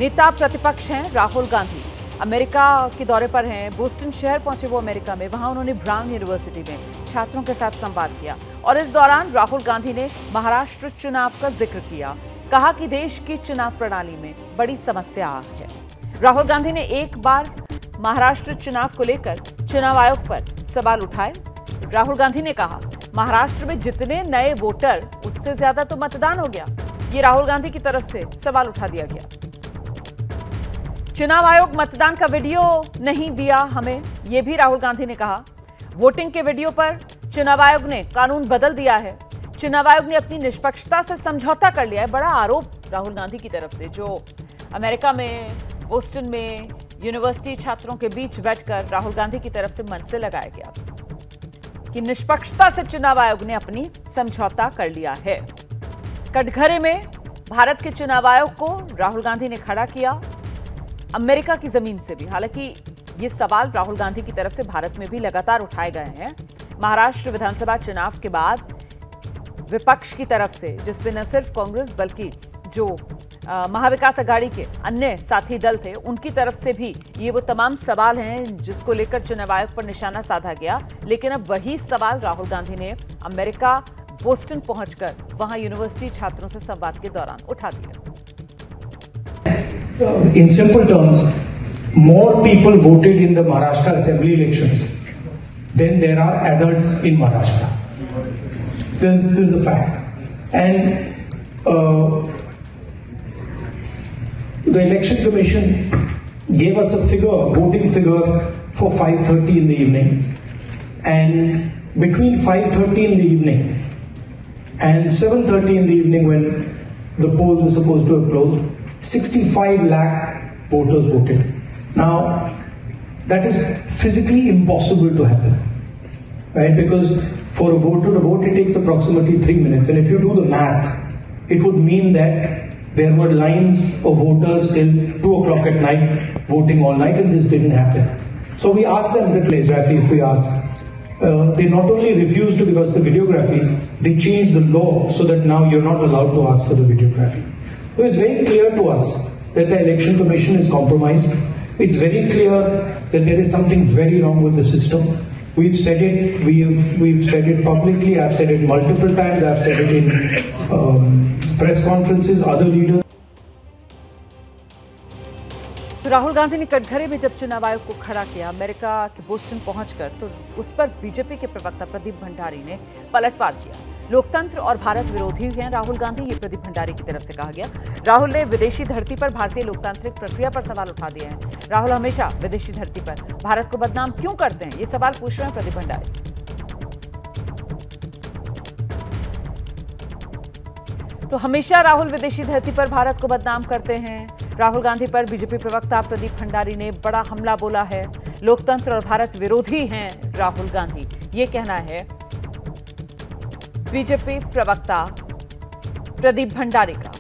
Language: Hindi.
नेता प्रतिपक्ष हैं राहुल गांधी। अमेरिका के दौरे पर हैं। बोस्टन शहर पहुंचे वो अमेरिका में। वहां उन्होंने ब्राउन यूनिवर्सिटी में छात्रों के साथ संवाद किया और इस दौरान राहुल गांधी ने महाराष्ट्र चुनाव का जिक्र किया। कहा कि देश की चुनाव प्रणाली में बड़ी समस्या है। राहुल गांधी ने एक बार महाराष्ट्र चुनाव को लेकर चुनाव आयोग पर सवाल उठाए। राहुल गांधी ने कहा, महाराष्ट्र में जितने नए वोटर उससे ज्यादा तो मतदान हो गया। ये राहुल गांधी की तरफ से सवाल उठा दिया गया। चुनाव आयोग मतदान का वीडियो नहीं दिया हमें, यह भी राहुल गांधी ने कहा। वोटिंग के वीडियो पर चुनाव आयोग ने कानून बदल दिया है। चुनाव आयोग ने अपनी निष्पक्षता से समझौता कर लिया है। बड़ा आरोप राहुल गांधी की तरफ से, जो अमेरिका में बोस्टन में यूनिवर्सिटी छात्रों के बीच बैठकर राहुल गांधी की तरफ से मन से लगाया गया कि निष्पक्षता से चुनाव आयोग ने अपनी समझौता कर लिया है। कटघरे में भारत के चुनाव आयोग को राहुल गांधी ने खड़ा किया, अमेरिका की जमीन से भी। हालांकि ये सवाल राहुल गांधी की तरफ से भारत में भी लगातार उठाए गए हैं। महाराष्ट्र विधानसभा चुनाव के बाद विपक्ष की तरफ से, जिसमें न सिर्फ कांग्रेस बल्कि जो महाविकास आघाड़ी के अन्य साथी दल थे, उनकी तरफ से भी ये वो तमाम सवाल हैं जिसको लेकर चुनाव आयोग पर निशाना साधा गया। लेकिन अब वही सवाल राहुल गांधी ने अमेरिका बोस्टन पहुंचकर वहां यूनिवर्सिटी छात्रों से संवाद के दौरान उठा दिया। In simple terms, more people voted in the Maharashtra assembly elections than there are adults in Maharashtra. This is the fact. And the election commission gave us a figure, voting figure for 5:30 in the evening. And between 5:30 in the evening and 7:30 in the evening, when the polls were supposed to have closed, 65 lakh voters voted. Now, that is physically impossible to happen, right? Because for a voter to vote, it takes approximately 3 minutes. And if you do the math, it would mean that there were lines of voters till 2 o'clock at night voting all night, and this didn't happen. So we asked them the videography. If we asked, they not only refused to give us the videography, they changed the law so that now you're not allowed to ask for the videography. So it's very clear to us that the election commission is compromised. It's very clear that there is something very wrong with the system. We've said it. We've said it publicly. I've said it multiple times. I've said it in press conferences. Other leaders. तो राहुल गांधी ने कटघरे में जब चुनाव आयोग को खड़ा किया, अमेरिका के बोस्टन पहुंचकर, तो उस पर बीजेपी के प्रवक्ता प्रदीप भंडारी ने पलटवार किया। लोकतंत्र और भारत विरोधी हैं राहुल गांधी, ये प्रदीप भंडारी की तरफ से कहा गया। राहुल ने विदेशी धरती पर भारतीय लोकतांत्रिक प्रक्रिया पर सवाल उठा दिए हैं। राहुल हमेशा विदेशी धरती पर भारत को बदनाम क्यों करते हैं, ये सवाल पूछ रहे हैं प्रदीप भंडारी। तो हमेशा राहुल विदेशी धरती पर भारत को बदनाम करते हैं। राहुल गांधी पर बीजेपी प्रवक्ता प्रदीप भंडारी ने बड़ा हमला बोला है। लोकतंत्र और भारत विरोधी हैं राहुल गांधी, ये कहना है बीजेपी प्रवक्ता प्रदीप भंडारी का।